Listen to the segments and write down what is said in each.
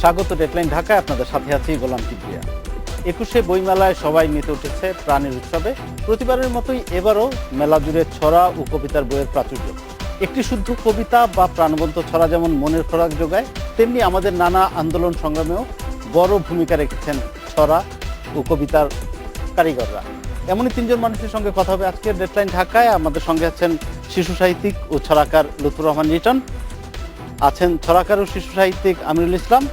স্বাগত ডেডলাইন ঢাকায়, আপনাদের সাথে আছি গোলাম কিবরিয়া। 21শে বইমেলায় সবাই মেতে উঠেছে প্রাণের উৎসবে। প্রতিবারের মতোই এবারও মেলা জুড়ে ছড়া ও কবিতার বইয়ের প্রাচুর্য। একটি শুদ্ধ কবিতা বা প্রাণবন্ত ছড়া যেমন মনের খোরাক যোগায়, তেমনি আমাদের নানা আন্দোলন সংগ্রামেও বড় ভূমিকা রেখেছেন ছড়া ও কবিতার কারিগররা। এমনই তিনজন মানুষের সঙ্গে কথা হবে আজকের ডেডলাইন ঢাকায়। আমাদের সঙ্গে আছেন শিশু সাহিত্যিক ও ছড়াকার লুৎফুর রহমান লিটন, আছেন ছড়াকার ও শিশু সাহিত্যিক আমিরুল ইসলাম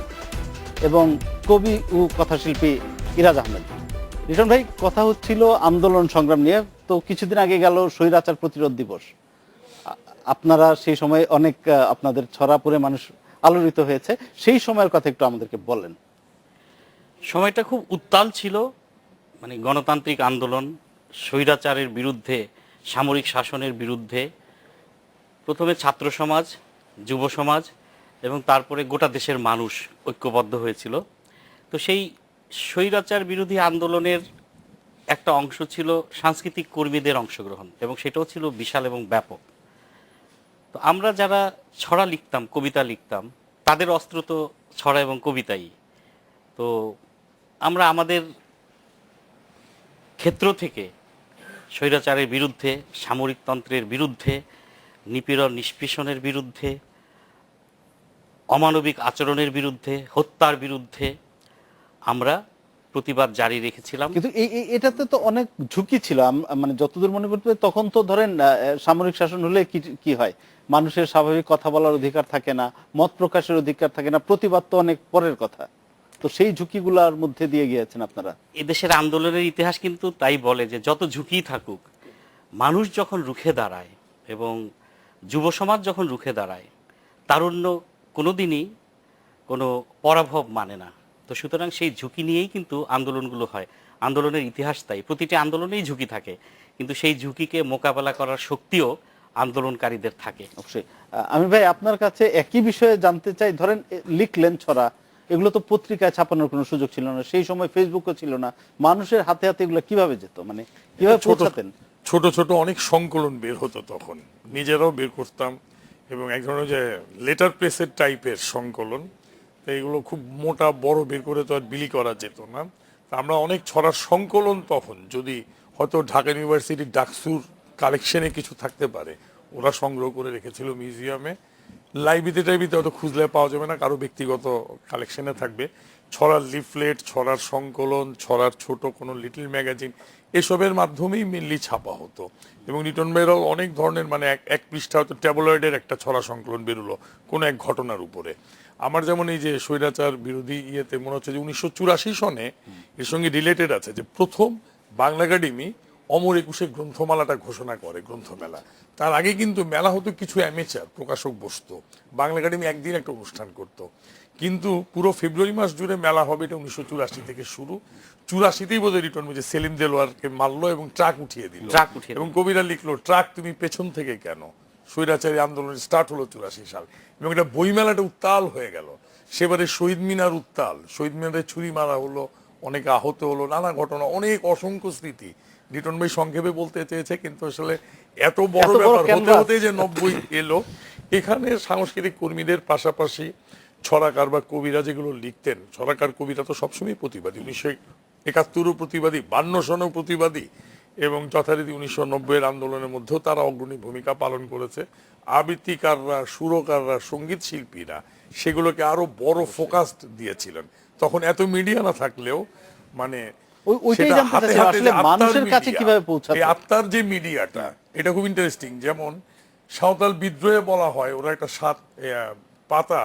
এবং কবি ও কথাশিল্পী ইরাজ আহমেদ। লিটন ভাই, কথা হচ্ছিল আন্দোলন সংগ্রাম নিয়ে। তো কিছুদিন আগে গেল স্বৈরাচার প্রতিরোধ দিবস। আপনারা সেই সময় অনেক আপনাদের ছড়া পড়ে মানুষ আলোড়িত হয়েছে, সেই সময়ের কথা একটু আমাদেরকে বলেন। সময়টা খুব উত্তাল ছিল, মানে গণতান্ত্রিক আন্দোলন, স্বৈরাচারের বিরুদ্ধে, সামরিক শাসনের বিরুদ্ধে প্রথমে ছাত্র সমাজ, যুব সমাজ এবং তারপরে গোটা দেশের মানুষ ঐক্যবদ্ধ হয়েছিল। তো সেই স্বৈরাচার বিরোধী আন্দোলনের একটা অংশ ছিল সাংস্কৃতিক কর্মীদের অংশগ্রহণ, এবং সেটাও ছিল বিশাল এবং ব্যাপক। তো আমরা যারা ছড়া লিখতাম, কবিতা লিখতাম, তাদের অস্ত্র তো ছড়া এবং কবিতাই। তো আমরা আমাদের ক্ষেত্র থেকে স্বৈরাচারের বিরুদ্ধে, সামরিকতন্ত্রের বিরুদ্ধে, নিপীড়ন নিষ্পেষণের বিরুদ্ধে, অমানবিক আচরণের বিরুদ্ধে, হত্যার বিরুদ্ধে আমরা প্রতিবাদ জারি রেখেছিলাম। কিন্তু এটাতে তো অনেক ঝুঁকি ছিল। মানে যতদূর মনে করতে পারি, তখন তো ধরেন সামরিক শাসন হলে কি হয়, মানুষের স্বাভাবিক কথা বলার অধিকার থাকে না, মত প্রকাশের অধিকার থাকে না, প্রতিবাদ তো অনেক পরের কথা। তো সেই ঝুঁকিগুলোর মধ্যে দিয়ে গিয়েছেন আপনারা। এদেশের আন্দোলনের ইতিহাস কিন্তু তাই বলে যে যত ঝুঁকি থাকুক, মানুষ যখন রুখে দাঁড়ায় এবং যুব সমাজ যখন রুখে দাঁড়ায়, তারুণ্য কোনোদিনই কোনো পরাভব মানে না। তো সুতরাং সেই ঝুঁকি নিয়েই কিন্তু আন্দোলনগুলো হয়। আন্দোলনের ইতিহাস তাই, প্রতিটি আন্দোলনেই ঝুঁকি থাকে, কিন্তু সেই ঝুঁকিকে মোকাবেলা করার শক্তিও আন্দোলনকারীদের থাকে। অবশ্যই। আমি ভাই আপনার কাছে একই বিষয়ে জানতে চাই। ধরেন লিখলেন ছড়া, এগুলো তো পত্রিকায় ছাপানোর কোনো সুযোগ ছিল না, সেই সময় ফেসবুকও ছিল না। মানুষের হাতে হাতে এগুলো কিভাবে যেত, মানে কিভাবে পৌঁছাতেন? ছোট ছোট অনেক সংকলন বের হতো, তখন নিজেরাও বের করতাম, এবং এক ধরনের যে লেটার প্রেসের টাইপের সংকলন। তো এগুলো খুব মোটা বড় বের করে তো আর বিলি করা যেত না। তা আমরা অনেক ছড়ার সংকলন, তখন যদি হয়তো ঢাকা ইউনিভার্সিটির ডাকসুর কালেকশনে কিছু থাকতে পারে, ওরা সংগ্রহ করে রেখেছিল মিউজিয়ামে। লাইব্রেরিতে টাইব্রেরিতে হয়তো খুঁজলে পাওয়া যাবে না, কারো ব্যক্তিগত কালেকশনে থাকবে। ছড়ার লিফলেট, ছড়ার সংকলন, ছড়ার ছোট কোনো লিটল ম্যাগাজিন, এসবের মাধ্যমেই মেনলি ছাপা হতো। এবং লিটন ভাইরাও অনেক ধরনের, মানে এক পৃষ্ঠা হয়তো ট্যাবলয়েডের একটা ছড়া সংকলন বেরোলো কোনো এক ঘটনার উপরে। আমার যেমন এই যে স্বৈরাচার বিরোধী ইয়েতে মনে হচ্ছে যে 1984 সনে এর সঙ্গে রিলেটেড আছে যে প্রথম বাংলা একাডেমি অমর একুশে গ্রন্থমালাটা ঘোষণা করে, গ্রন্থমেলা। তার আগে কিন্তু মেলা হতো কিছু অ্যামেচার প্রকাশক বসতো, বাংলা একাডেমি একদিন একটা অনুষ্ঠান করত। কিন্তু পুরো ফেব্রুয়ারি মাস জুড়ে মেলা হবে, এটা 1984 থেকে শুরু। 84তেই বোধহয় রিটার্ন যে সেলিম দেলোয়ারকে মারলো এবং ট্রাক উঠিয়ে দিল, এবং কবিরা লিখলো, ট্রাক তুমি পেছন থেকে কেন? স্বৈরাচারী আন্দোলন স্টার্ট হলো 84 সাল, এবং এটা বইমেলাটা উত্তাল হয়ে গেল। সেবারে শহীদ মিনার উত্তাল, শহীদ মিনারে ছুরি মারা হলো, অনেকে আহত হলো, নানা ঘটনা, অনেক অসংখ্য স্মৃতি। লিটন ভাই সংক্ষেপে বলতে চেয়েছে, কিন্তু আসলে এত বড় ব্যাপার হতে হতে যে 90 এলো। এখানে সাংস্কৃতিক কর্মীদের পাশাপাশি ছড়াকার বা কবিরা যেগুলো লিখতেন, ছড়াকার কবিরা তো সবসময় প্রতিবাদী, 1971 প্রতিবাদী, 52 সনেও প্রতিবাদী, এবং যথারীতি 1990 আন্দোলনের মধ্যেও তারা অগ্রণী ভূমিকা পালন করেছে। আবৃত্তিকাররা, সুরকাররা, সঙ্গীত শিল্পীরা সেগুলোকে আরো বড় ফোকাস দিয়েছিলেন। তখন এত মিডিয়া না থাকলেও, মানে আত্মার যে মিডিয়াটা, এটা খুব ইন্টারেস্টিং। যেমন সাঁওতাল বিদ্রোহে বলা হয়, ওরা একটা পাতা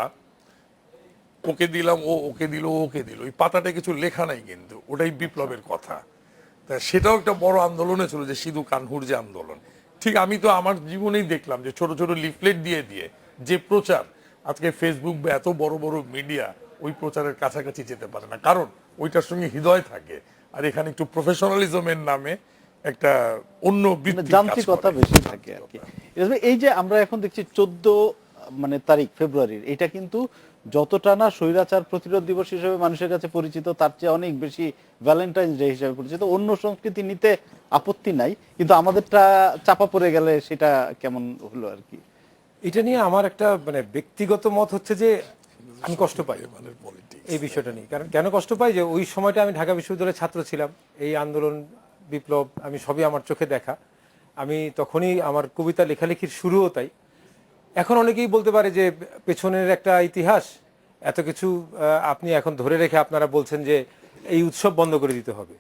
ওকে দিলাম, ও ওকে দিল, ওকে দিল, ওই পাতাটা কিছু লেখা নাই, কিন্তু ওটাই বিপ্লবের কথা। তা সেটাও একটা বড় আন্দোলনে ছিল, যে সিধু কানহুর যে আন্দোলন। ঠিক আমি তো আমার জীবনেই দেখলাম যে ছোট ছোট লিফলেট দিয়ে দিয়ে যে প্রচার, আজকে ফেসবুক বা এত বড় বড় মিডিয়া ওই প্রচারের কাছাকাছি যেতে পারে না, কারণ ওইটার সঙ্গে হৃদয় থাকে। আর এখানে একটু প্রফেশনালিজমের নামে একটা অন্য যান্ত্রিকতা বেশি থাকে আর কি। এই যে আমরা এখন দেখছি 14 তারিখ ফেব্রুয়ারির, এটা কিন্তু যতটা না স্বৈরাচার প্রতিরোধ দিবস হিসেবে মানুষের কাছে পরিচিত, তার চেয়ে অনেক বেশি ভ্যালেন্টাইন্স ডে হিসেবে পরিচিত। অন্য সংস্কৃতি নিতে আপত্তি নাই, কিন্তু আমাদেরটা চাপা পড়ে গেলে সেটা কেমন হলো আর কি। এটা নিয়ে আমার একটা ব্যক্তিগত মত হচ্ছে যে আমি কষ্ট পাই মানে পলিটিক্স এই বিষয়টা নিয়ে। কারণ কেন কষ্ট পাই, যে ওই সময়টা আমি ঢাকা বিশ্ববিদ্যালয়ের ছাত্র ছিলাম, এই আন্দোলন বিপ্লব আমি সবই আমার চোখে দেখা। আমি তখনই আমার কবিতা লেখালেখির শুরুও তাই। এখন অনেকেই বলতে পারে যে পেছনের একটা ইতিহাস, এত কিছু আপনি এখন ধরে রেখে আপনারা বলছেন যে এই উৎসব বন্ধ করে দিতে হবে,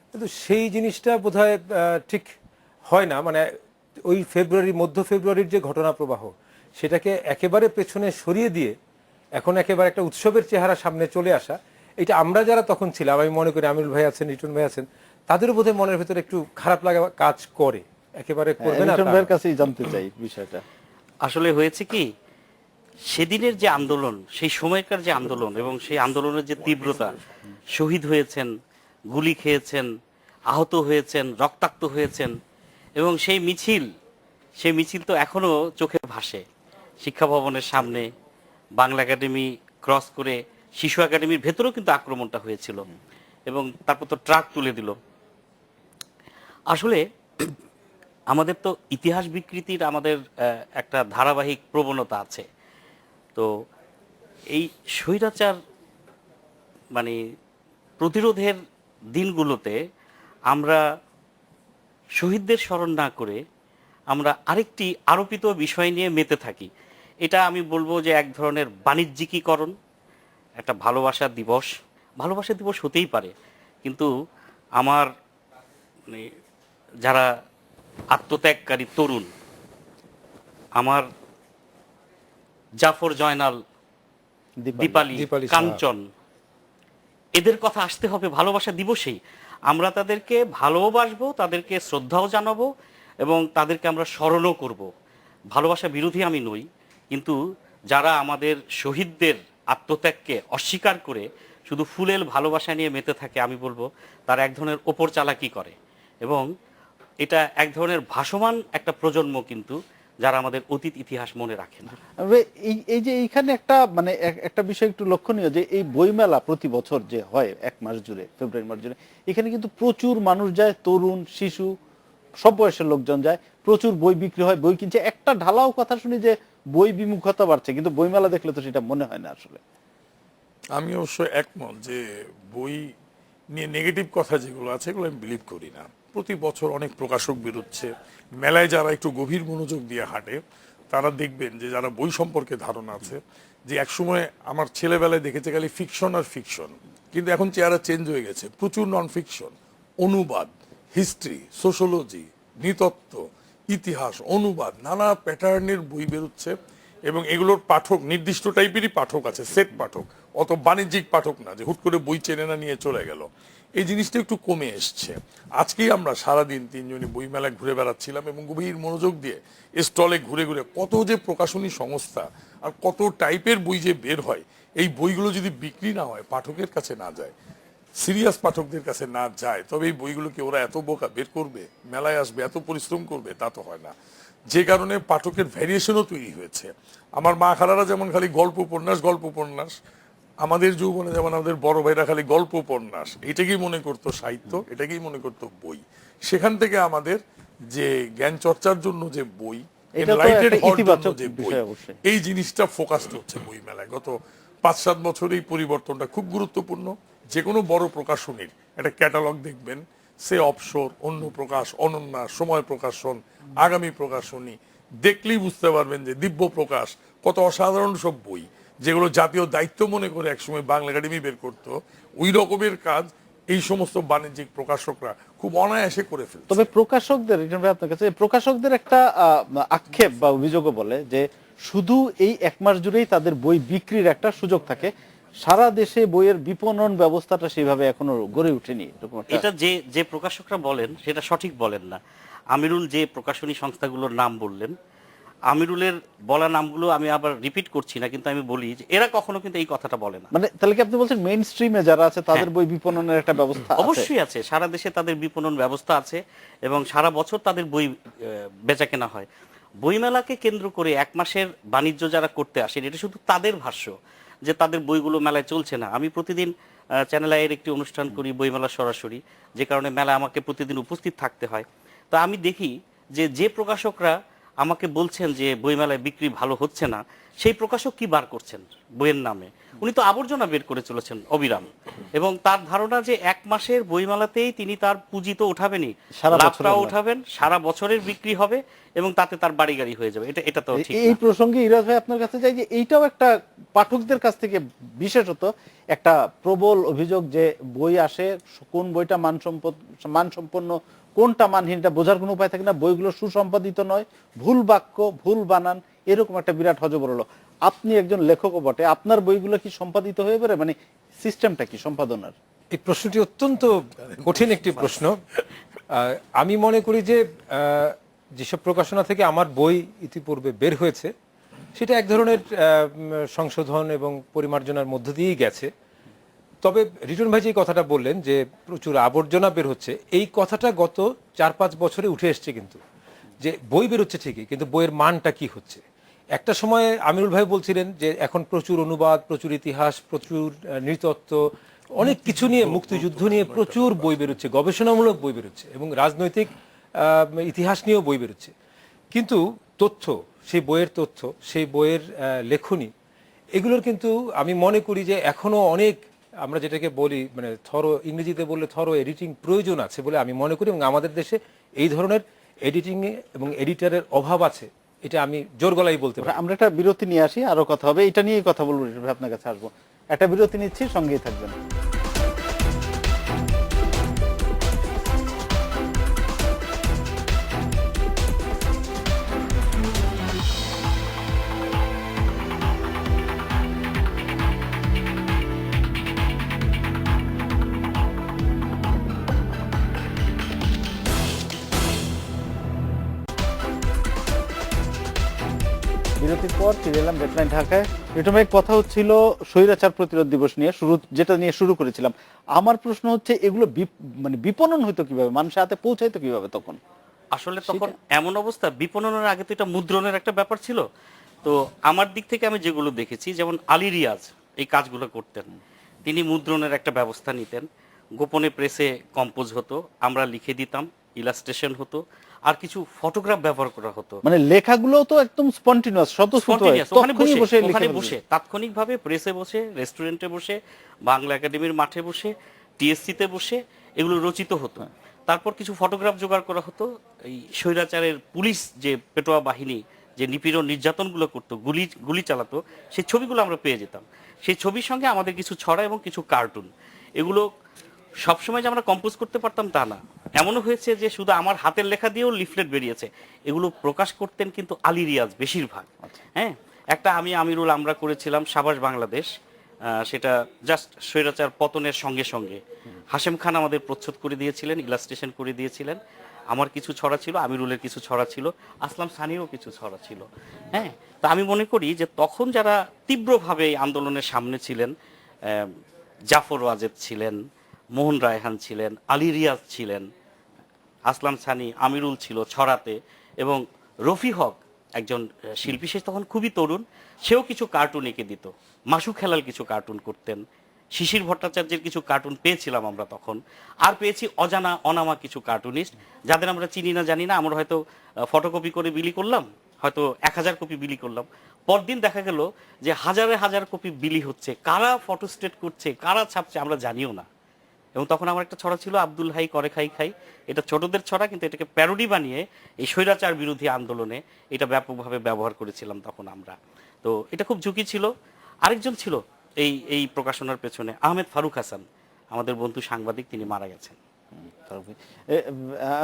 কিন্তু সেই জিনিসটা বোধহয় ঠিক হয় না। মানে ওই মধ্য ফেব্রুয়ারির যে ঘটনা প্রবাহ, সেটাকে একেবারে পেছনে সরিয়ে দিয়ে এখন একেবারে একটা উৎসবের চেহারা সামনে চলে আসা, এটা আমরা যারা তখন ছিলাম, আমি মনে করি আমিরুল ভাই আছেন, রিটন ভাই আছেন, তাদেরও বোধহয় মনের ভিতরে একটু খারাপ লাগা কাজ করে। একেবারে করবে না রিটন তা ভাইয়ের না। কাছেই জানতে চাই বিষয়টা। আসলে হয়েছে কি, সেদিনের যে আন্দোলন, সেই সময়কার যে আন্দোলন এবং সেই আন্দোলনের যে তীব্রতা, শহীদ হয়েছেন, গুলি খেয়েছেন, আহত হয়েছেন, রক্তাক্ত হয়েছেন, এবং সেই মিছিল তো এখনো চোখে ভাসে। শিক্ষা ভবনের সামনে, বাংলা একাডেমি ক্রস করে শিশু একাডেমির ভেতরেও কিন্তু আক্রমণটা হয়েছিল, এবং তারপর তো ট্রাক তুলে দিল। আসলে আমাদের তো ইতিহাস বিকৃতির আমাদের একটা ধারাবাহিক প্রবণতা আছে। তো এই স্বৈরাচার মানে প্রতিরোধের দিনগুলোতে আমরা শহীদদের স্মরণ না করে আমরা আরেকটি আরোপিত বিষয় নিয়ে মেতে থাকি। এটা আমি বলবো যে এক ধরনের বাণিজ্যিকীকরণ, একটা ভালোবাসা দিবস হতেই পারে, কিন্তু আমার মানে যারা আত্মত্যাগকারী তরুণ, আমার জাফর জয়নাল, দীপালি, দীপালি সাহা। কাঞ্চন, এদের কথা আসতে হবে ভালোবাসা দিবসেই। আমরা তাদেরকে ভালোবাসবো, তাদেরকে শ্রদ্ধাও জানাবো, এবং তাদেরকে আমরা স্মরণও করব। ভালোবাসা বিরোধী আমি নই, কিন্তু যারা আমাদের শহীদদের আত্মত্যাগকে অস্বীকার করে শুধু ফুলেল ভালোবাসা নিয়ে মেতে থাকে, আমি বলবো তারা এক ধরনের ওপর চালাকি করে, এবং এটা এক ধরনের ভাসমান একটা প্রজন্ম কিন্তু যারা আমাদের অতীত ইতিহাস মনে রাখে না। তবে এই যে এইখানে একটা মানে একটা বিষয় একটু লক্ষণীয়, যে এই বইমেলা প্রতি বছর যে হয় এক মাস জুড়ে, ফেব্রুয়ারি মাস জুড়ে, এখানে কিন্তু প্রচুর মানুষ যায়, তরুণ, শিশু, সব বয়সের লোকজন যায়, প্রচুর বই বিক্রি হয়, বই কিনছে। একটা ঢালাও কথা শুনি যে বই বিমুখতা বাড়ছে, কিন্তু বইমেলা দেখলে তো সেটা মনে হয় না আসলে। আমি অবশ্য একমত যে বই নিয়ে নেগেটিভ কথা যেগুলো আছে এগুলো আমি বিলিভ করি না। প্রতি বছর অনেক প্রকাশক বেরোচ্ছে। মেলায় যারা একটু গভীর মনোযোগ দিয়ে হাঁটে তারা দেখবেন যে যারা বই সম্পর্কে ধারণা আছে, যে একসময় আমার ছেলেবেলায় দেখেছে খালি ফিকশন আর ফিকশন, কিন্তু এখন চেহারা চেঞ্জ হয়ে গেছে। প্রচুর নন ফিকশন, অনুবাদ, হিস্ট্রি, সোশ্যোলজি, নৃতত্ত্ব, ইতিহাস, অনুবাদ, নানা প্যাটার্নের বই বেরোচ্ছে, এবং এগুলোর পাঠক নির্দিষ্ট টাইপেরই পাঠক আছে, সেট পাঠক, অত বাণিজ্যিক পাঠক না যে হুট করে বই চেনে না নিয়ে চলে গেল। এই জিনিসটা একটু কমে এসছে। আজকেই আমরা সারাদিন তিনজনই বইমেলায় ঘুরে বেড়াচ্ছিলাম এবং গভীর মনোযোগ দিয়ে স্টলে ঘুরে ঘুরে কত যে প্রকাশনী সংস্থা আর কত টাইপের বই যে বের হয়, এই বইগুলো যদি বিক্রি না হয়, পাঠকের কাছে না যায়, সিরিয়াস পাঠকদের কাছে না যায়, তবে এই বইগুলোকে ওরা এত বোকা বের করবে, মেলায় আসবে, এত পরিশ্রম করবে, তা তো হয় না। যে কারণে পাঠকের ভ্যারিয়েশনও তৈরি হয়েছে। আমার মা খালারা যেমন খালি গল্প উপন্যাস, আমাদের যৌবনে যেমন আমাদের বড় ভাইরা খালি গল্প উপন্যাস এটাকেই মনে করতো সাহিত্য, এটাকেই মনে করতো বই। সেখান থেকে আমাদের যে জ্ঞান চর্চার জন্য যে বই, এটা তো enlightened একটা হওয়ার জন্য ইতিবাচক যে বই, বিষয় অবশ্যই। এই জিনিসটা ফোকাসড হচ্ছে বই মেলায়। গত 5-7 বছর এই পরিবর্তনটা খুব গুরুত্বপূর্ণ। যে কোনো বড় প্রকাশনীর একটা ক্যাটালগ দেখবেন, সে অবসর, অন্য প্রকাশ, অনন্যা, সময় প্রকাশন, আগামী প্রকাশনী, দেখলেই বুঝতে পারবেন যে দিব্য প্রকাশ, কত অসাধারণ সব বই যেগুলো জাতীয় দায়িত্ব মনে করে একসময় বাংলা একাডেমি বের করতো। ওই রকমের কাজ এই সমস্ত বাণিজ্যিক প্রকাশকরা খুব অনায়াসে করে ফেলছে। তবে প্রকাশকদের, রিটন ভাই আপনার কাছে, প্রকাশকদের একটা আক্ষেপ বা অভিযোগও বলে যে শুধু এই এক মাস জুড়েই তাদের বই বিক্রির একটা সুযোগ থাকে, সারা দেশে বইয়ের বিপণন ব্যবস্থাটা সেইভাবে এখনো গড়ে ওঠেনি। এরকম একটা- এটা যে প্রকাশকরা বলেন সেটা সঠিক বলেন না। আমিরুল যে প্রকাশনী সংস্থাগুলোর নাম বললেন, আমিরুলের বলা নামগুলো আমি আবার রিপিট করছি না, কিন্তু আমি বলি যে এরা কখনো কিন্তু এই কথাটা বলে না। মানে তাহলে কি আপনি বলছেন মেইন স্ট্রিমে যারা আছে তাদের হ্যাঁ। বই বিপণনের একটা ব্যবস্থা আছে? অবশ্যই আছে, সারা দেশে তাদের বিপণন ব্যবস্থা আছে এবং সারা বছর তাদের বই বেচা কেনা হয়। বইমেলাকে কেন্দ্র করে এক মাসের বাণিজ্য যারা করতে আসেন, এটা শুধু তাদের ভাষ্য যে তাদের বইগুলো মেলায় চলছে না। আমি প্রতিদিন চ্যানেল আইয়ের একটি অনুষ্ঠান করি, বইমেলা সরাসরি, যে কারণে মেলায় আমাকে প্রতিদিন উপস্থিত থাকতে হয়। তো আমি দেখি যে প্রকাশকরা আমাকে বলছেন যে বইমেলায় বিক্রি ভালো হচ্ছে না, সেই প্রকাশক কি বার করছেন বইয়ের নামে? উনি তো আবর্জনা বের করে চলেছেন অবিরাম, এবং তার ধারণা যে এক মাসের বইমেলাতেই তিনি তার পুঁজি তো উঠাবেনই, সারা বছরের লাভটাও লাভ। উঠাবেন, সারা বছরের বিক্রি হবে এবং তাতে তার বাড়ি গাড়ি হয়ে যাবে। এটা তো ঠিক এই না। প্রসঙ্গে ইরাজ ভাই আপনার কাছে যাই যে এইটাও একটা পাঠকদের কাছ থেকে বিশেষত একটা প্রবল অভিযোগ যে বই আসে, কোন বইটা মানসম্পন্ন কোনটা মানহীন এটা বোঝার কোনো উপায় থাকে না, বইগুলো সুসম্পাদিত নয়, ভুল বাক্য, ভুল বানান, এরকম একটা বিরাট হযবরল। আপনি একজন লেখকও বটে, আপনার বইগুলো কি সম্পাদিত হয়ে পারে, মানে সিস্টেমটা কি সম্পাদনার? এই প্রশ্নটি অত্যন্ত কঠিন একটি প্রশ্ন। আমি মনে করি যে যেসব প্রকাশনা থেকে আমার বই ইতিপূর্বে বের হয়েছে সেটা এক ধরনের সংশোধন এবং পরিমার্জনার মধ্য দিয়েই গেছে। তবে রিটন ভাই যে কথাটা বললেন যে প্রচুর আবর্জনা বের হচ্ছে, এই কথাটা গত 4-5 বছরে উঠে এসছে, কিন্তু যে বই বেরোচ্ছে ঠিকই, কিন্তু বইয়ের মানটা কি হচ্ছে। একটা সময় আমিরুল ভাই বলছিলেন যে এখন প্রচুর অনুবাদ, প্রচুর ইতিহাস, প্রচুর নৃতত্ত্ব, অনেক কিছু নিয়ে, মুক্তিযুদ্ধ নিয়ে প্রচুর বই বেরোচ্ছে, গবেষণামূলক বই বেরোচ্ছে এবং রাজনৈতিক ইতিহাস নিয়েও বই বেরোচ্ছে। কিন্তু তথ্য, সেই বইয়ের তথ্য, সেই বইয়ের লেখনী, এগুলোর কিন্তু আমি মনে করি যে এখনো অনেক, আমরা যেটাকে বলি মানে ইংরেজিতে বললে থরো এডিটিং প্রয়োজন আছে বলে আমি মনে করি, এবং আমাদের দেশে এই ধরনের এডিটিং এবং এডিটরের অভাব আছে, এটা আমি জোর গলায় বলতে পারি। আমরা একটা বিরতি নিয়ে আসি, আরো কথা হবে, এটা নিয়েই কথা বলবো, রিটন ভাই আপনার কাছে আসবো। একটা বিরতি নিচ্ছি, সঙ্গেই থাকবেন। বিরতির পর ফিরে এলাম ডেডলাইন ঢাকায়। রিটন ভাই, কথা হচ্ছিল স্বৈরাচার প্রতিরোধ দিবস নিয়ে, যেটা নিয়ে শুরু করেছিলাম। আমার প্রশ্ন হচ্ছে এগুলো মানে বিপণন হইতো কিভাবে, মানুষের হাতে পৌঁছাইতো কিভাবে তখন? আসলে তখন এমন অবস্থা, বিপণনের আগে তো এটা মুদ্রণের একটা ব্যাপার ছিল। তো আমার দিক থেকে আমি যেগুলো দেখেছি, যেমন আলী রিয়াজ এই কাজগুলো করতেন, তিনি মুদ্রণের একটা ব্যবস্থা নিতেন, গোপনে প্রেসে কম্পোজ হতো, আমরা লিখে দিতাম, ইলাস্ট্রেশন হতো, আর কিছু ফটোগ্রাফ ব্যবহার করা হতো। মানে লেখাগুলো তো একদম স্পন্টিনিয়াস, স্বতঃস্ফূর্ত, ওখানে বসে তাৎক্ষণিকভাবে প্রেসে বসে, রেস্টুরেন্টে বসে, বাংলা একাডেমির মাঠে বসে, টিএসসিতে বসে এগুলো রচিত হতো। তারপর কিছু ফটোগ্রাফ জোগাড় করা হতো। এই স্বৈরাচারের পুলিশ যে পেটোয়া বাহিনী যে নিপীড়ন নির্যাতনগুলো করতো, গুলি চালাতো, সেই ছবিগুলো আমরা পেয়ে যেতাম। সেই ছবির সঙ্গে আমাদের কিছু ছড়া এবং কিছু কার্টুন, এগুলো সবসময় যে আমরা কম্পোজ করতে পারতাম তা না। এমনও হয়েছে যে শুধু আমার হাতের লেখা দিয়েও লিফলেট বেরিয়েছে। এগুলো প্রকাশ করতেন কিন্তু আলী রিয়াজ বেশিরভাগ। হ্যাঁ, একটা আমিরুল আমরা করেছিলাম সাবাস বাংলাদেশ, সেটা জাস্ট স্বৈরাচার পতনের সঙ্গে সঙ্গে হাশেম খান আমাদের প্রচ্ছদ করে দিয়েছিলেন, ইলাস্ট্রেশন করে দিয়েছিলেন। আমার কিছু ছড়া ছিল, আমিরুলের কিছু ছড়া ছিল, আসলাম সানিরও কিছু ছড়া ছিল। হ্যাঁ, তা আমি মনে করি যে তখন যারা তীব্রভাবে এই আন্দোলনের সামনে ছিলেন, জাফর ওয়াজেদ ছিলেন, মোহন রায়হান ছিলেন, আলী রিয়াজ ছিলেন, আসলাম সানি, আমিরুল ছিল ছড়াতে, এবং রফি হক একজন শিল্পী, সে তখন খুবই তরুণ, সেও কিছু কার্টুন এঁকে দিত, মাসু খেলাল কিছু কার্টুন করতেন, শিশির ভট্টাচার্যের কিছু কার্টুন পেয়েছিলাম আমরা তখন, আর পেয়েছি অজানা অনামা কিছু কার্টুনিস্ট যাদের আমরা চিনি না জানি না। আমরা হয়তো ফটোকপি করে বিলি করলাম, হয়তো 1000 কপি বিলি করলাম, পরদিন দেখা গেল যে হাজারে হাজার কপি বিলি হচ্ছে, কারা ফটোস্টেট করছে, কারা ছাপছে আমরা জানিও না। এবং তখন আমার একটা ছড়া ছিল আব্দুল হাই করে খাই খাই, এটা ছোটদের ছড়া, কিন্তু এটাকে প্যারোডি বানিয়ে এই স্বৈরাচার বিরোধী আন্দোলনে এটা ব্যাপকভাবে ব্যবহার করেছিলাম তখন আমরা। তো এটা খুব ঝুঁকি ছিল। আরেকজন ছিল এই প্রকাশনার পেছনে, আহমেদ ফারুক হাসান, আমাদের বন্ধু সাংবাদিক, তিনি মারা গেছেন।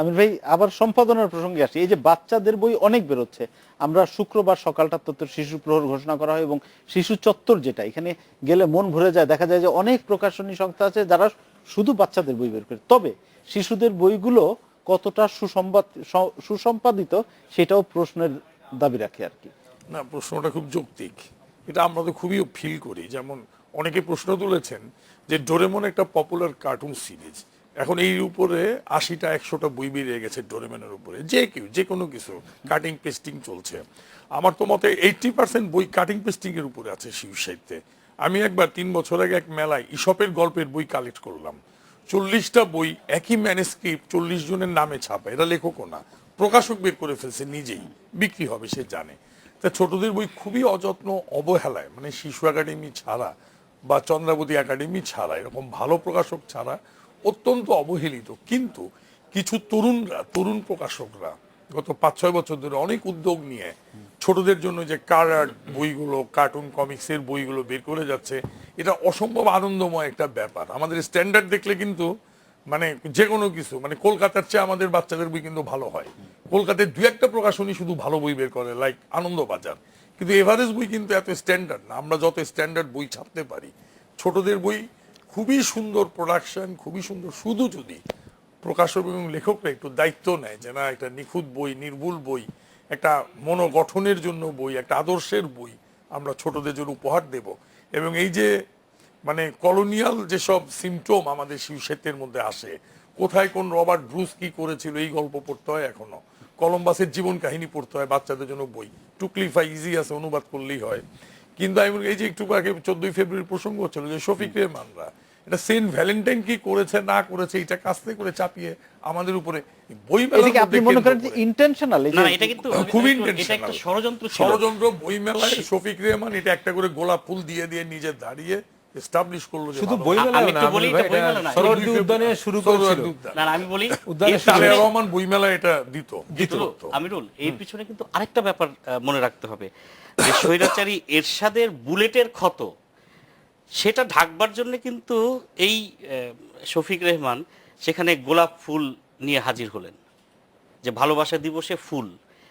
আমির ভাই, আবার সম্পাদনার প্রসঙ্গে আসি। এই যে বাচ্চাদের বই অনেক বেরোচ্ছে, আমরা শুক্রবার সকালটা তো শিশু প্রহর ঘোষণা করা হয়, এবং শিশু চত্বর যেটা, এখানে গেলে মন ভরে যায়, দেখা যায় যে অনেক প্রকাশনী সংস্থা আছে যারা শুধু বাচ্চাদের বই বের করে। তবে শিশুদের বইগুলো কতটা সুসম্পাদিত সেটাও প্রশ্নের দাবি রাখে আর কি। না, প্রশ্নটা খুব যৌক্তিক, এটা আমরা তো খুবই ফিল করি। যেমন অনেকে প্রশ্ন তুলেছেন যে ডোরেমন একটা পপুলার কার্টুন সিরিজ, এখন এই উপরে 80টা 100টা বই বেরিয়ে গেছে ডোরেমনের উপরে, যে কোনো কিছু কাটিং পেস্টিং চলছে। আমার তো মতে 80% বই কাটিং পেস্টিং এর উপরে আছে শিশু সাহিত্যে। আমি একবার 3 বছর আগে এক মেলায় ইসপের গল্পের বই কালেক্ট করলাম, 40টা বই, একই ম্যানুস্ক্রিপ্ট, 40 জনের নামে ছাপা, এরা লেখকও না, প্রকাশক বের করে ফেলছে নিজেই, বিক্রি হবে সে জানে। তা ছোটদের বই খুবই অযত্ন অবহেলায়, মানে শিশু একাডেমি ছাড়া বা চন্দ্রাবতী একাডেমি ছাড়া, এরকম ভালো প্রকাশক ছাড়া অত্যন্ত অবহেলিত। কিন্তু কিছু তরুণ প্রকাশকরা গত 5-6 বছর ধরে অনেক উদ্যোগ নিয়ে ছোটদের জন্য যে কালার বইগুলো, কার্টুন কমিক্সের বইগুলো বের করে যাচ্ছে, এটা অসম্ভব আনন্দময় একটা ব্যাপার। আমাদের স্ট্যান্ডার্ড দেখলে কিন্তু মানে যে কোনো কিছু, মানে কলকাতার চেয়ে আমাদের বাচ্চাদের বই কিন্তু ভালো হয়। কলকাতায় 2-1টা প্রকাশনী শুধু ভালো বই বের করে, লাইক আনন্দবাজার, কিন্তু এভারেজ বই কিন্তু এত স্ট্যান্ডার্ড না। আমরা যত স্ট্যান্ডার্ড বই ছাপতে পারি, ছোটদের বই খুবই সুন্দর প্রোডাকশন, খুবই সুন্দর, শুধু যদি প্রকাশক এবং লেখকরা একটু দায়িত্ব নেয় যে না, একটা নিখুঁত বই, নির্ভুল বই, একটা মনোগঠনের জন্য বই, একটা আদর্শের বই আমরা ছোটদের জন্য উপহার দেব। এবং এই যে মানে কলোনিয়াল যেসব সিমটম আমাদের শিশুসাহিত্যের মধ্যে আসে, কোথায় কোন রবার্ট ব্রুস কি করেছিল এই গল্প পড়তে হয়, এখনো কলম্বাসের জীবন কাহিনী পড়তে হয় বাচ্চাদের জন্য বই, টুকলিফা ইজি আছে, অনুবাদ করলেই হয়। কিন্তু আমি এই যে একটু আগে 14ই ফেব্রুয়ারির প্রসঙ্গ হচ্ছিল যে শফিক রেহমানরা এটা সেন্ট ভ্যালেন্টাইন কি করেছে না করেছে এটা কাস্তে করে চাপিয়ে আমাদের উপরে বই এদিকে আপনি মনে করেন যে ইন্টেনশনাল? না না, এটা কিন্তু খুবই এটা একটা ষড়যন্ত্র ছিল। ষড়যন্ত্র। বই মেলায় শফিক রেহমান এটা একটা করে গোলাপ ফুল দিয়ে দিয়ে নিজে দাঁড়িয়ে এস্টাবলিশ করলো যে শুধু ভালো। বইমেলা আমি না, একটু বলি, আমিনুল ভাই, এটা বইমেলা না, সরোয়ার্দী উদ্যানে শুরু করেছিল। না না, আমি বলি উদ্যানের এর সামনে পিছনে- রহমান বইমেলা এটা দিত। আমিরুল, এই পিছনে কিন্তু আরেকটা ব্যাপার মনে রাখতে হবে, যে স্বৈরাচারী এরশাদের বুলেটের ক্ষত সেটা ঢাকবার জন্য কিন্তু এই শফিক রেহমান সেখানে গোলাপ ফুল নিয়ে হাজির হলেন, যে ভালোবাসা দিবসে ফুল।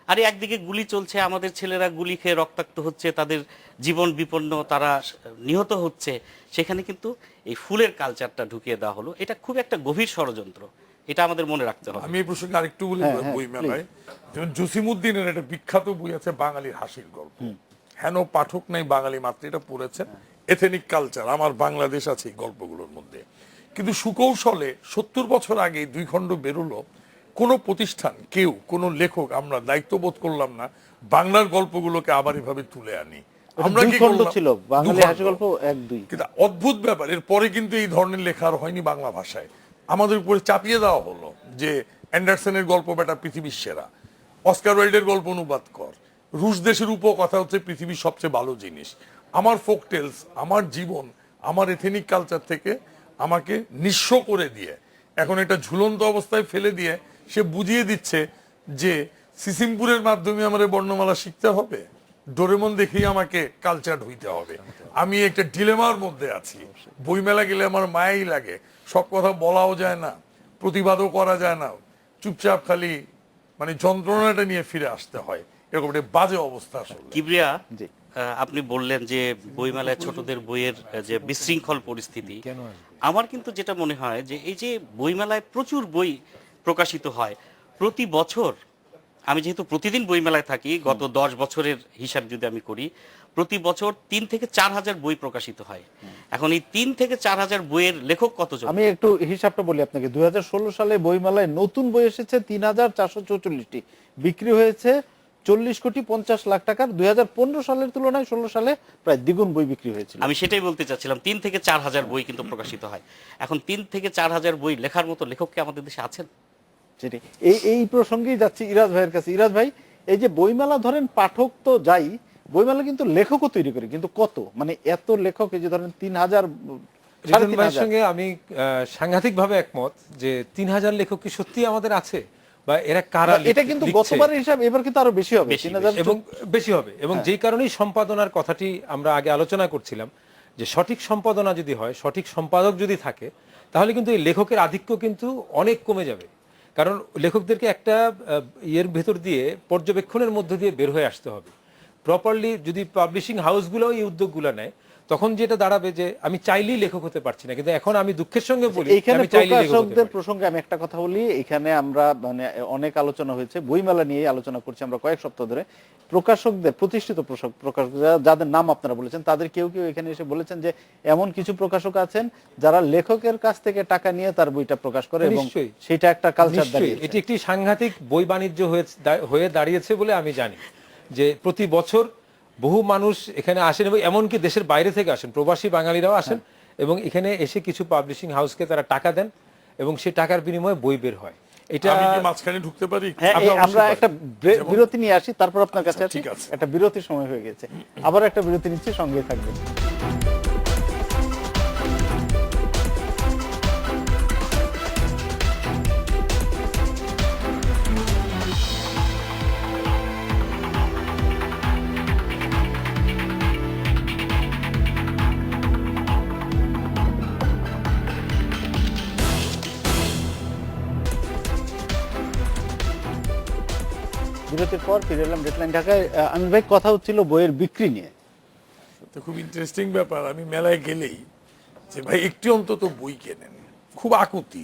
আরে একদিকে গুলি চলছে, আমাদের ছেলেরা গুলি খেয়ে রক্তাক্ত হচ্ছে, তাদের জীবন বিপন্ন, তারা নিহত হচ্ছে, সেখানে কিন্তু এই ফুলের কালচারটা ঢুকিয়ে দেওয়া হলো। এটা খুব একটা গভীর ষড়যন্ত্র, এটা আমাদের মনে রাখতে হবে। আমি এই প্রসঙ্গে আরেকটু বলি। হ্যাঁ, বই মেলায় যেমন জসিমউদ্দিনের একটা বিখ্যাত বই আছে বাঙালির হাসির গল্প, হেন পাঠক নাই বাঙালি মাত্র, এটা পড়েছেন। এথেনিক কালচার, আমার বাংলাদেশ আছে এই গল্পগুলোর মধ্যে। কিন্তু সুকৌশলে 70 বছর আগে 2 খণ্ড বেরোলো, কোনো প্রতিষ্ঠান, কেউ, কোনো লেখক, আমরা দায়িত্ববোধ করলাম না বাংলার গল্পগুলোকে আবার এভাবে তুলে আনি। আমরা কি করলাম, ছিল বাঙালি 2 হাসি খণ্ড। গল্প 1-2। কিন্তু অদ্ভুত ব্যাপার, এরপরে কিন্তু এই ধরনের লেখা আর হয়নি বাংলা ভাষায়। আমাদের উপরে চাপিয়ে দেওয়া হলো যে অ্যান্ডারসনের গল্প বেটা পৃথিবীর সেরা, অস্কার ওয়াইল্ডের গল্প অনুবাদ কর, রুশ দেশের উপকথা হচ্ছে পৃথিবীর সবচেয়ে ভালো জিনিস। আমার ফোকটেলস, আমার জীবন, আমার এথেনিক কালচার থেকে আমাকে নিঃস্ব করে দিয়ে এখন একটা ঝুলন্ত অবস্থায় ফেলে দিয়ে সে বুঝিয়ে দিচ্ছে যে সিসিমপুরের মাধ্যমে আমার বর্ণমালা শিখতে হবে, ডোরেমন দেখেই আমাকে কালচার হইতে হবে। আমি একটা ডিলেমার মধ্যে আছি। বইমেলা গেলে আমার মায়াই লাগে, সব কথা বলাও যায় না, প্রতিবাদও করা যায় না, চুপচাপ খালি মানে যন্ত্রণাটা নিয়ে ফিরে আসতে হয়, এরকম একটা বাজে অবস্থা আসলে। কিবরিয়া, জি। আপনি বললেন যে বইমেলায় ছোটদের বইয়ের যে বিশৃঙ্খল পরিস্থিতি, আমার কিন্তু যেটা মনে হয় যে এই যে বইমেলায় প্রচুর বই প্রকাশিত হয় প্রতি বছর, আমি যেহেতু প্রতিদিন বইমেলায় থাকি, গত 10 বছরের হিসাব যদি আমি করি, প্রতি বছর 3 থেকে 4 হাজার বই প্রকাশিত হয়। এখন এই 3 থেকে 4 হাজার বইয়ের লেখক কতজন? আমি একটু হিসাবটা বলি আপনাকে। 2016 সালে বইমেলায় নতুন বই এসেছে 3,444টি, বিক্রি হয়েছে 40,50,00,000 টাকার। 2015 সালের তুলনায় 16 সালে প্রায় দ্বিগুণ বই বিক্রি হয়েছিল। আমি সেটাই বলতে চাচ্ছিলাম, 3 থেকে 4 হাজার বই কিন্তু প্রকাশিত হয়। এখন 3 থেকে 4 হাজার বই লেখার মতো লেখক কি আমাদের দেশে আছেন? সেটাই, এই প্রসঙ্গেই যাচ্ছি ইরাজ ভাইয়ের কাছে। ইরাজ ভাই, এই যে বইমেলা ধরেন পাঠক তো যাই, বইমেলা কিন্তু লেখকও তৈরি করে, কিন্তু কত, মানে এত লেখক, এই যে ধরেন 3,000, রিজন ভাইয়ের সঙ্গে আমি সাংঘাতিক ভাবে একমত যে 3,000 লেখক কি সত্যি আমাদের আছে, বা এরা কারা এটা কিন্তু লিখছে? গতবারের হিসাব, এবার কিন্তু আরো বেশি হবে, বেশি, 3,000 এবং বেশি হবে। এবং যেই কারণেই সম্পাদনার কথাটি আমরা আগে আলোচনা করছিলাম, যে সঠিক সম্পাদনা যদি হয়, সঠিক সম্পাদক যদি থাকে, তাহলে কিন্তু এই লেখকের আধিক্য কিন্তু অনেক কমে যাবে। কারণ লেখকদেরকে একটা ইয়ের ভেতর দিয়ে, পর্যবেক্ষণের মধ্য দিয়ে বের হয়ে আসতে হবে প্রপারলি। যদি পাবলিশিং হাউসগুলো এই উদ্যোগগুলো নেয়, তখন যেটা দাঁড়াবে যে আমি চাইলেই লেখক হতে পারছি না। কিন্তু এখন আমি দুঃখের সঙ্গে বলি, এইখানে আমি চাইলেই লেখক হতে প্রকাশকদের পারি। প্রসঙ্গে আমি একটা কথা বলি। এখানে আমরা মানে অনেক আলোচনা হয়েছে, বইমেলা নিয়ে আলোচনা করছি আমরা কয়েক সপ্তাহ ধরে। প্রকাশকদের, প্রতিষ্ঠিত প্রকাশক যাদের নাম আপনারা বলেছেন, তাদের কেউ কেউ এখানে এসে বলেছেন যে এমন কিছু প্রকাশক আছেন যারা লেখকের কাছ থেকে টাকা নিয়ে তার বইটা প্রকাশ করে, এবং নিশ্চয়ই। সেটা একটা কালচার নিশ্চয়ই দাঁড়িয়েছে। এটি একটি সাংঘাতিক বই বাণিজ্য হয়ে দাঁড়িয়েছে বলে আমি জানি। যে প্রতি বছর বহু মানুষ এখানে আসেন, এবং এমনকি দেশের বাইরে থেকে আসেন, প্রবাসী বাঙালিরাও আসেন, এবং এখানে এসে কিছু পাবলিশিং হাউসকে তারা টাকা দেন, এবং সেই টাকার বিনিময়ে বই বের হয়। এটা আমি কি মাঝখানে ঢুকতে পারি? হ্যাঁ, আপনি আমরা অবশ্যই একটা পারেন। যেমন- বিরতি নিয়ে আসি, তারপর আপনার কাছে আসি। ঠিক আছে। একটা বিরতির সময় হয়ে গেছে, আবার একটা বিরতি নিচ্ছি, সঙ্গে থাকবেন। বিরতির পর ফিরে এলাম ডেডলাইন ঢাকায়। আমির ভাই, কথা হচ্ছিল বইয়ের বিক্রি নিয়ে। তো খুব ইন্টারেস্টিং ব্যাপার, আমি মেলায় গেলেই যে ভাই একটি অন্তত বই কেনেন, খুব আকুতি।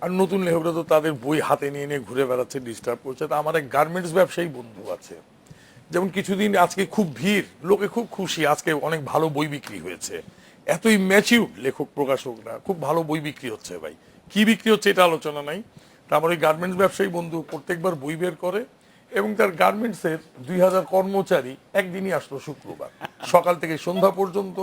আর নতুন লেখকরা তো তাদের বই হাতে নিয়ে নিয়ে ঘুরে বেড়াচ্ছে, ডিস্টার্ব করছে। তা আমার এক গার্মেন্টস ব্যবসায়ী বন্ধু আছে, যেমন কিছুদিন আজকে খুব ভিড়, লোকে খুব খুশি, আজকে অনেক ভালো বই বিক্রি হয়েছে। এতই ম্যাচিউর লেখক প্রকাশকরা, খুব ভালো বই বিক্রি হচ্ছে। ভাই কি বিক্রি হচ্ছে এটা আলোচনা নাই। তা আমার ওই গার্মেন্টস ব্যবসায়ী বন্ধু প্রত্যেকবার বই বের করে, এবং তার গার্মেন্টসের 2000 কর্মচারী একদিনই আসলো শুক্রবার, সকাল থেকে সন্ধ্যা পর্যন্ত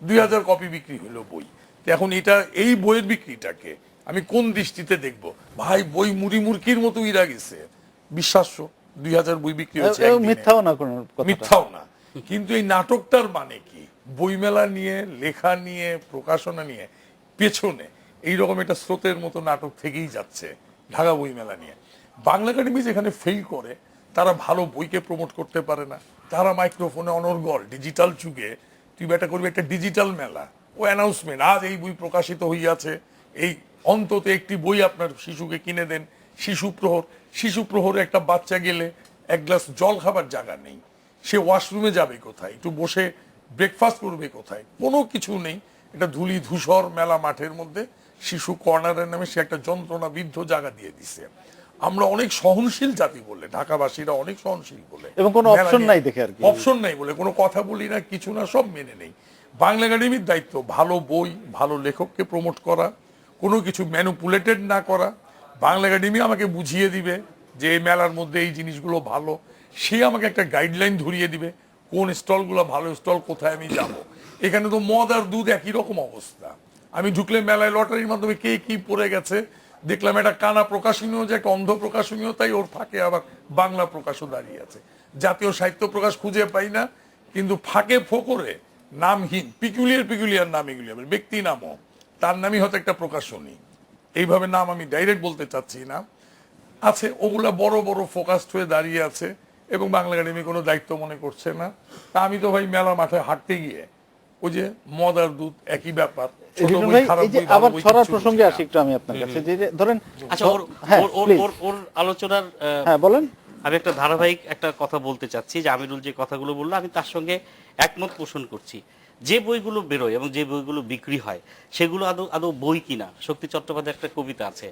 2000 কপি বিক্রি হলো বই। তো এখন এটা, এই বইয়ের বিক্রিটাকে আমি কোন দৃষ্টিতে দেখব? ভাই বই মুড়ি মুরকির মতো ইরা গেছে, বিশ্বাস্য। 2000 বই বিক্রি হচ্ছে এবং একদিনে। মিথ্যাও না কোনো কথা। মিথ্যাও না, কিন্তু এই নাটকটার মানে কি? বইমেলা নিয়ে, লেখা নিয়ে, প্রকাশনা নিয়ে পেছনে এইরকম একটা স্রোতের মতো নাটক থেকেই যাচ্ছে ঢাকা বইমেলা নিয়ে। বাংলা একাডেমি যেখানে ফেল করে, তারা ভালো বইকে প্রমোট করতে পারে না। তারা মাইক্রোফোনে অনর্গল, ডিজিটাল যুগে তুই বেটা করবি একটা ডিজিটাল মেলা, ও অ্যানাউন্সমেন্ট, আজ এই বই প্রকাশিত হইয়াছে, এই অন্তত একটি বই আপনার শিশুকে কিনে দেন। শিশু প্রহরে একটা বাচ্চা গেলে এক গ্লাস জল খাবার জায়গা নেই, সে ওয়াশরুমে যাবে কোথায়, একটু বসে ব্রেকফাস্ট করবে কোথায়, কোনো কিছু নেই। এটা ধুলি ধূসর মেলা মাঠের মধ্যে শিশু কর্নারের নামে সে একটা যন্ত্রণা বিদ্ধ জায়গা দিয়ে দিছে। আমরা অনেক সহনশীল জাতি বলে, ঢাকাবাসীরা অনেক সহনশীল বলে, এবং কোনো অপশন নাই দেখে আর কি। অপশন নাই বলে কোনো কথা বলি না, কিছু না, সব মেনে নেই। বাংলা একাডেমির দায়িত্ব ভালো বই, ভালো লেখককে প্রমোট করা, কোনো কিছু ম্যানুপুলেটেড না করা। বাংলা একাডেমি আমাকে বুঝিয়ে দিবে যে এই মেলার মধ্যে এই জিনিসগুলো ভালো, সে আমাকে একটা গাইডলাইন ধরিয়ে দিবে কোন স্টলগুলো ভালো স্টল, কোথায় আমি যাব। এখানে তো মদ আর দুধ একই রকম অবস্থা। আমি ঢুকলে মেলায় লটারির মাধ্যমে কে কি পড়ে গেছে দেখলাম, একটা কানা প্রকাশনীয় যে একটা অন্ধ প্রকাশনীয়, তাই ওর ফাঁকে আবার বাংলা প্রকাশও দাঁড়িয়ে আছে। জাতীয় সাহিত্য প্রকাশ খুঁজে পাই না, কিন্তু ফাঁকে ফোকরে নামহীন পিকুলিয়ার নাম, এগুলি আবার ব্যক্তি নামও, তার নামই হয়তো একটা প্রকাশনী, এইভাবে নাম আমি ডাইরেক্ট বলতে চাচ্ছি না, আছে। ওগুলা বড় বড় ফোকাসড হয়ে দাঁড়িয়ে আছে, এবং বাংলা একাডেমি কোনো দায়িত্ব মনে করছে না। তা আমি তো ভাই মেলা মাঠে হাঁটতে গিয়ে ওই যে মদ আর দুধ একই ব্যাপার, ছোট রিটন বই, ভাই, খারাপ এই যে বই, ভালো আবার বই ছড়ার কিচ্ছু প্রসঙ্গে বুঝি আসি না। একটু আমি আপনার কাছে, যে ধরেন, আচ্ছা, হ্যাঁ, please। ওর আলোচনার হ্যাঁ, বলেন। আমি একটা ধারাবাহিক একটা কথা বলতে চাচ্ছি, যে আমিরুল যে কথাগুলো বললো আমি তার সঙ্গে একমত পোষণ করছি। যে বইগুলো বেরোয় এবং যে বইগুলো বিক্রি হয় সেগুলো আদৌ আদৌ বই কিনা। শক্তি চট্টোপাধ্যায়ের একটা কবিতা আছে,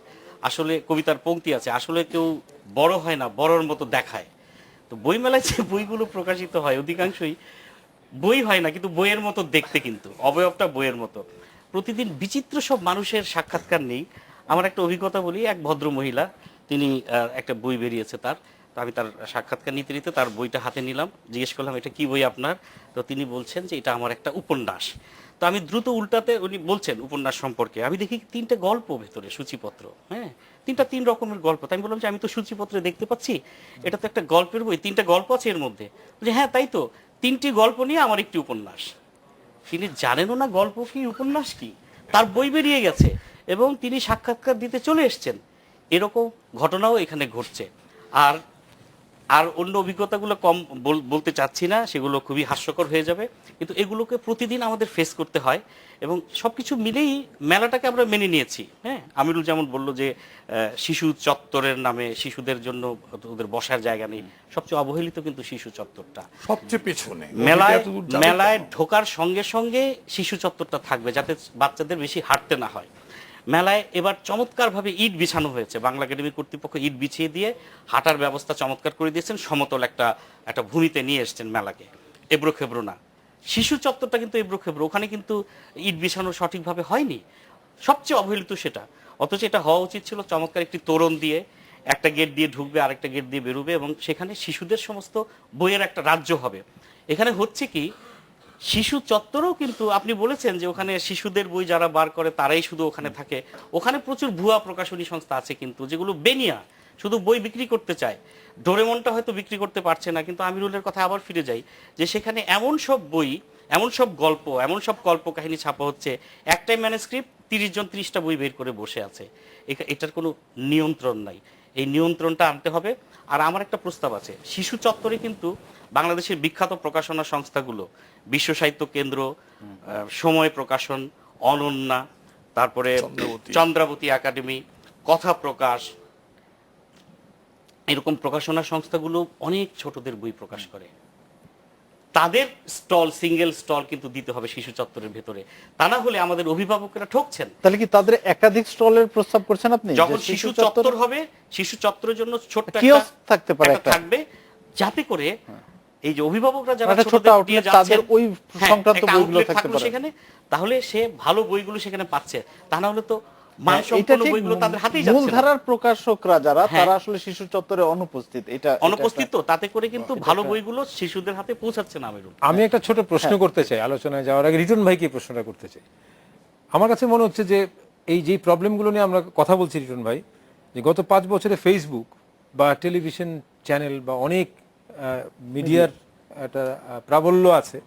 আসলে কবিতার পংক্তি আছে, আসলে কেউ বড় হয় না, বড়র মতো দেখায়। তো বইমেলায় যে বইগুলো প্রকাশিত হয় অধিকাংশই বই হয় না, কিন্তু বইয়ের মতো দেখতে, কিন্তু অবয়বটা বইয়ের মতো। প্রতিদিন বিচিত্র সব মানুষের সাক্ষাৎকার নেই। আমার একটা অভিজ্ঞতা বলি, এক ভদ্র মহিলা, তিনি একটা বই বেরিয়েছে তার, তো আমি তার সাক্ষাৎকার নিতে নিতে তার বইটা হাতে নিলাম, জিজ্ঞেস করলাম এটা কি বই আপনার? তো তিনি বলছেন যে এটা আমার একটা উপন্যাস। তো আমি দ্রুত উল্টাতে, উনি বলছেন উপন্যাস সম্পর্কে, আমি দেখি 3টে গল্প ভেতরে, সূচিপত্র, হ্যাঁ, 3 রকমের গল্প। তাই আমি বললাম যে আমি তো সূচিপত্রে দেখতে পাচ্ছি, এটা তো একটা গল্পের বই, 3টে গল্প আছে এর মধ্যে। বলছে হ্যাঁ তাই তো, 3টি গল্প নিয়ে আমার একটি উপন্যাস। তিনি জানেনও না গল্প কি, উপন্যাস কি, তার বই বেরিয়ে গেছে এবং তিনি সাক্ষাৎকার দিতে চলে এসছেন। এরকম ঘটনাও এখানে ঘটছে। আর আর অন্য অভিজ্ঞতাগুলো কম বলতে চাচ্ছি না, সেগুলো খুবই হাস্যকর হয়ে যাবে, কিন্তু এগুলোকে প্রতিদিন আমাদের ফেস করতে হয়। এবং সবকিছু মিলেই মেলাটাকে আমরা মেনে নিয়েছি। হ্যাঁ, আমিরুল যেমন বলল যে শিশু চত্বরের নামে শিশুদের জন্য ওদের বসার জায়গা নেই, সবচেয়ে অবহেলিত কিন্তু শিশু চত্বরটা। সবচেয়ে পেছনে মেলায় ঢোকার সঙ্গে সঙ্গে শিশু চত্বরটা থাকবে, যাতে বাচ্চাদের বেশি হাঁটতে না হয়। মেলায় এবার চমৎকারভাবে ইট বিছানো হয়েছে, বাংলা একাডেমি কর্তৃপক্ষ ইট বিছিয়ে দিয়ে হাঁটার ব্যবস্থা চমৎকার করে দিয়েছেন, সমতল একটা ভূমিতে নিয়ে এসছেন মেলাকে, এবড়ো খেবড়ো না। শিশু চত্বরটা কিন্তু এবড়ো খেবড়ো, ওখানে কিন্তু ইট বিছানো সঠিকভাবে হয়নি, সবচেয়ে অবহেলিত সেটা। অথচ এটা হওয়া উচিত ছিল চমৎকার একটি তোরণ দিয়ে, একটা গেট দিয়ে ঢুকবে, আরেকটা গেট দিয়ে বেরোবে, এবং সেখানে শিশুদের সমস্ত বইয়ের একটা রাজ্য হবে। এখানে হচ্ছে কি, শিশু চত্বরেও কিন্তু আপনি বলেছেন যে ওখানে শিশুদের বই যারা বার করে তারাই শুধু ওখানে থাকে, ওখানে প্রচুর ভুয়া প্রকাশনী সংস্থা আছে কিন্তু যেগুলো বেনিয়া, শুধু বই বিক্রি করতে চায়। ডোরেমনটা হয়তো বিক্রি করতে পারছে না, কিন্তু আমিরুলের কথা আবার ফিরে যাই যে সেখানে এমন সব বই, এমন সব গল্প, এমন সব কল্পকাহিনী ছাপা হচ্ছে, একটাই ম্যানুস্ক্রিপ্ট 30 জন 30টা বই বের করে বসে আছে। এটার কোনো নিয়ন্ত্রণ নাই, এই নিয়ন্ত্রণটা আনতে হবে। আর আমার একটা প্রস্তাব আছে, শিশু চত্বরে কিন্তু বাংলাদেশের বিখ্যাত প্রকাশনা সংস্থাগুলো, বিশ্ব সাহিত্য কেন্দ্র, সময় প্রকাশন, অনন্যা, তারপরে চন্দ্রাবতী একাডেমি, কথা প্রকাশ, এরকম প্রকাশনা সংস্থাগুলো অনেক ছোটদের বই প্রকাশ করে। তাদের স্টল, সিঙ্গেল স্টল কিন্তু দিতে হবে শিশু চত্বরের ভেতরে, তা না হলে আমাদের অভিভাবকেরা ঠকছেন। তাহলে কি তাদের একাধিক স্টলের প্রস্তাব করছেন আপনি? যখন শিশু চত্বর হবে, শিশু চত্বরের জন্য ছোট্ট কিওস্ক থাকতে পারে, একটা থাকবে, যাতে করে এই যে অভিভাবকরা যারা একটা ছোট ছোটদের আউটলেট, দিয়ে যাচ্ছেন, তাদের ওই হ্যাঁ, সংক্রান্ত একটা বইগুলো outlet থাকতে থাকলো পারে সেখানে, তাহলে সে ভালো বইগুলো সেখানে পাচ্ছে। তা না হলে তো এটা মানসম্পন্ন ঠিক, বইগুলো তাদের হাতেই যাচ্ছে না। মূলধারার প্রকাশকরা যারা, হ্যাঁ। তারা আসলে শিশু চত্বরে অনুপস্থিত। এটা অনুপস্থিত, তো তাতে করে কিন্তু ভালো বইগুলো শিশুদের হাতে পৌঁছাচ্ছে না। আমিরুল, আমি একটা ছোট প্রশ্ন করতে চাই আলোচনায় যাওয়ার আগে, রিটন ভাইকে এই প্রশ্নটা করতে চাই। আমার কাছে মনে হচ্ছে যে এই যে প্রবলেমগুলো নিয়ে আমরা কথা বলছি রিটন ভাই, যে গত 5 বছরে ফেসবুক বা টেলিভিশন চ্যানেল বা অনেক মিডিয়ার একটা প্রাবল্য আছে,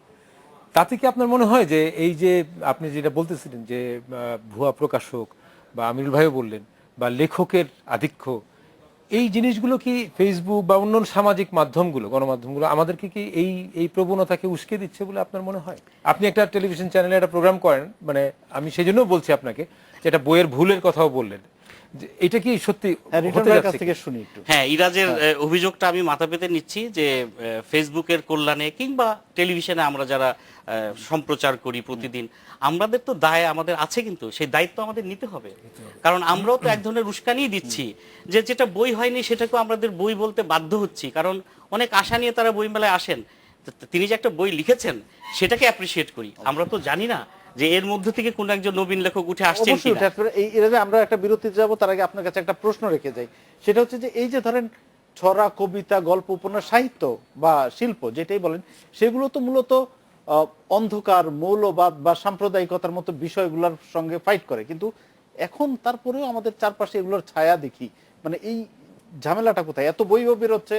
তাতে কি আপনার মনে হয় যে এই যে আপনি যেটা বলতেছিলেন যে ভুয়া প্রকাশক বা আমিরুল ভাইও বললেন, বা লেখকের আধিক্য, এই জিনিসগুলো কি ফেসবুক বা অন্য সামাজিক মাধ্যমগুলো, গণমাধ্যমগুলো আমাদেরকে কি এই প্রবণতাকে উস্কে দিচ্ছে বলে আপনার মনে হয়? আপনি একটা টেলিভিশন চ্যানেলে একটা প্রোগ্রাম করেন, মানে আমি সেই জন্য বলছি আপনাকে, যেটা বইয়ের ভুলের কথাও বললেন, যে এটা কি সত্যি রিটন হতে ভাইয়ের কাছ যাচ্ছে থেকে কি? শুনি একটু। হ্যাঁ, ইরাজের অভিযোগটা আমি মাথা পেতে নিচ্ছি যে ফেসবুকের কল্যাণে কিংবা টেলিভিশনে আমরা যারা সম্প্রচার করি প্রতিদিন, আমাদের তো দায় আমাদের আছে, কিন্তু সেই দায়িত্ব আমাদের নিতে হবে। কারণ আমরাও তো এক ধরনের উস্কানিই দিচ্ছি, যে যেটা বই হয়নি সেটাকেও আমাদের বই বলতে বাধ্য হচ্ছি, কারণ অনেক আশা নিয়ে তারা বইমেলায় আসেন। তিনি যে একটা বই লিখেছেন সেটাকে অ্যাপ্রিসিয়েট করি, আমরা তো জানি না যে এর মধ্যে থেকে কোন একজন নবীন লেখক উঠে আসছেন অবশ্যই কিনা। উঠে আসবে। এর আগে আমরা একটা বিরতিতে যাব, তার আগে আপনার কাছে একটা প্রশ্ন রেখে যাই। সেটা হচ্ছে যে এই যে ধরেন ছড়া, কবিতা, গল্প, উপন্যাস, সাহিত্য বা শিল্প যেটাই বলেন, সেগুলো তো মূলত অন্ধকার, মৌলবাদ বা সাম্প্রদায়িকতার মতো বিষয়গুলোর সঙ্গে ফাইট করে, কিন্তু এখন তারপরেও আমাদের চারপাশে এগুলোর ছায়া দেখি। মানে এই ঝামেলাটা কোথায়? এত বইও বেরোচ্ছে,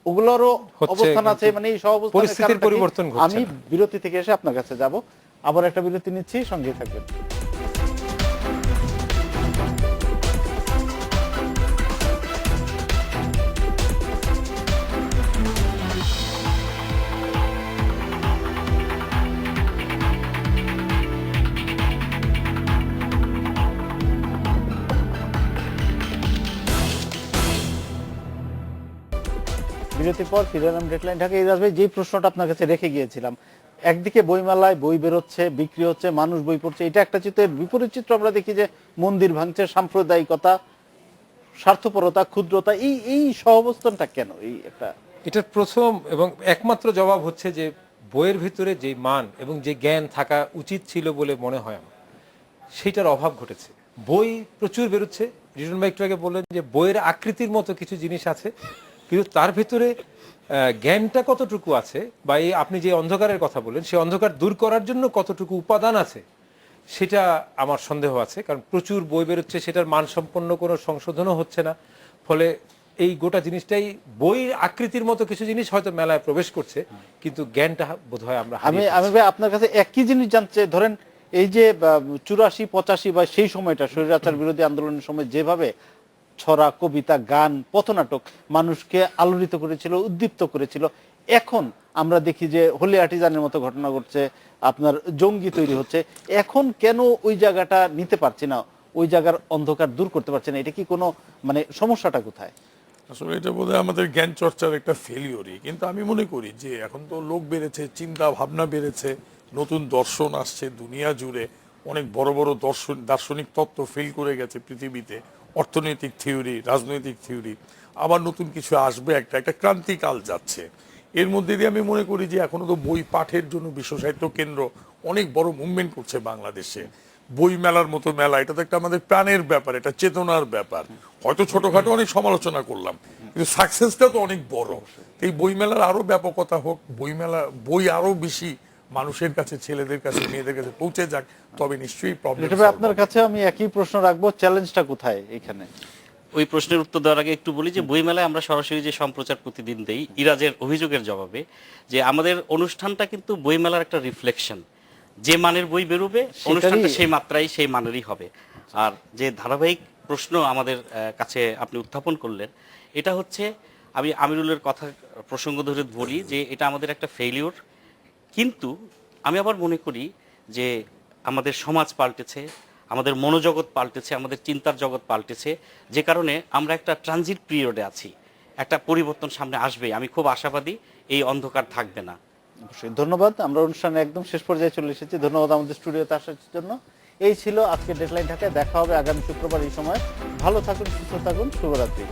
ওগুলোরও হচ্ছে, অবস্থান আছে, কিন্তু মানে এই সব অবস্থানের পরিস্থিতির কারণটা কি? পরিবর্তন ঘটছে আমি না। বিরতি থেকে এসে আপনার কাছে যাব, আবার একটা বিরতি নিচ্ছি, সঙ্গে থাকবেন। বিরতির পর ফিরে এলাম ডেডলাইন ঢাকা। ইরাজ ভাই, যে প্রশ্নটা আপনার কাছে রেখে গিয়েছিলাম, একদিকে বইমেলায় বই বেরোচ্ছে, বিক্রি হচ্ছে, মানুষ বই পড়ছে, এটা একটা চিত্রের বিপরীত চিত্র আমরা দেখি যে মন্দির ভাঙছে, সাম্প্রদায়িকতা, স্বার্থপরতা, ক্ষুদ্রতা, এই সহাবস্থানটা কেন? এই একটা এটার প্রথম এবং একমাত্র জবাব হচ্ছে যে বইয়ের ভিতরে যে মান এবং যে জ্ঞান থাকা উচিত ছিল বলে মনে হয় আমার, সেইটার অভাব ঘটেছে। বই প্রচুর বেরোচ্ছে, রিটন ভাই একটু আগে বললেন যে বইয়ের আকৃতির মতো কিছু জিনিস আছে, কিন্তু তার ভিতরে জ্ঞানটা কতটুকু আছে, বা এই আপনি যে অন্ধকারের কথা বললেন, সেই অন্ধকার দূর করার জন্য কতটুকু উপাদান আছে, সেটা আমার সন্দেহ আছে। কারণ প্রচুর বই বেরোচ্ছে, সেটার মানসম্পন্ন কোনো সংশোধনও হচ্ছে না, ফলে এই গোটা জিনিসটাই বইয়ের আকৃতির মতো কিছু জিনিস হয়তো মেলায় প্রবেশ করছে, কিন্তু জ্ঞানটা বোধহয় আমরা আমি হারিয়ে আমি ভাই আপনার কাছে একই জিনিস জানতে, ধরেন এই যে 84-85 বা সেই সময়টা স্বৈরাচার বিরোধী আন্দোলনের সময় যেভাবে ছড়া, কবিতা, গান, পথনাটক মানুষকে আলোড়িত করেছিল, উদ্দীপ্ত করেছিল, এখন আমরা দেখি যে হোলি আর্টিজানের মতো ঘটনা ঘটছে, আপনার জঙ্গি তৈরি হচ্ছে। এখন কেন ওই জায়গাটা নিতে পারছি না, ওই জায়গার অন্ধকার দূর করতে পারছে না? এটা কি কোনো মানে সমস্যাটা কোথায়? আসলে এটা বোধহয় আমাদের জ্ঞান চর্চার একটা ফেলিওরই। কিন্তু আমি মনে করি যে এখন তো লোক বেড়েছে, চিন্তা ভাবনা বেড়েছে, নতুন দর্শন আসছে দুনিয়া জুড়ে, অনেক বড় বড় দার্শনিক তত্ত্ব ফেল করে গেছে পৃথিবীতে, অর্থনৈতিক থিওরি, রাজনৈতিক থিওরি, আবার নতুন কিছু আসবে, একটা ক্রান্তিকাল যাচ্ছে। এর মধ্যে দিয়ে আমি মনে করি যে এখনো তো বই পাঠের জন্য বিশ্ব সাহিত্য কেন্দ্র অনেক বড় মুভমেন্ট করছে বাংলাদেশে। বই মেলার মতো মেলা, এটা তো একটা আমাদের প্রাণের ব্যাপার, এটা চেতনার ব্যাপার। হয়তো ছোটখাটো অনেক সমালোচনা করলাম, কিন্তু সাকসেসটা তো অনেক বড়। এই বই মেলার আরো ব্যাপকতা হোক, বই আরো বেশি মানুষের কাছে, ছেলেদের কাছে, মেয়েদের কাছে পৌঁছে যাক, তবে নিশ্চয়ই প্রবলেম। লিটন ভাই, আপনার কাছে আমি একই প্রশ্ন রাখবো, চ্যালেঞ্জটা কোথায় এখানে? ওই প্রশ্নের উত্তর দেওয়ার আগে একটু বলি যে বইমেলায় আমরা সরাসরি যে সম্প্রচার প্রতিদিন দেই ইরাজের অভিযোগের জবাবে, যে আমাদের অনুষ্ঠানটা কিন্তু বইমেলার একটা রিফ্লেকশন। যে মানের বই বেরোবে অনুষ্ঠানটা সেই মাত্রায় সেই মানেরই হবে। আর যে ধারাবাহিক প্রশ্ন আমাদের কাছে আপনি উত্থাপন করলেন, এটা হচ্ছে, আমি আমিরুলের কথা প্রসঙ্গ ধরে বলি যে এটা আমাদের একটা ফেইলিউর। কিন্তু আমি আবার মনে করি যে আমাদের সমাজ পাল্টেছে, আমাদের মনোজগৎ পাল্টেছে, আমাদের চিন্তার জগৎ পাল্টেছে, যে কারণে আমরা একটা ট্রানজিট পিরিয়ডে আছি। একটা পরিবর্তন সামনে আসবে, আমি খুব আশাবাদী, এই অন্ধকার থাকবে না। অবশ্যই। ধন্যবাদ। আমরা অনুষ্ঠানে একদম শেষ পর্যায়ে চলে এসেছি। ধন্যবাদ আমাদের স্টুডিওতে আসার জন্য। এই ছিল আজকে ডেডলাইন ঢাকায়। দেখা হবে আগামী শুক্রবার এই সময়। ভালো থাকুন, সুস্থ থাকুন, শুভরাত্রি।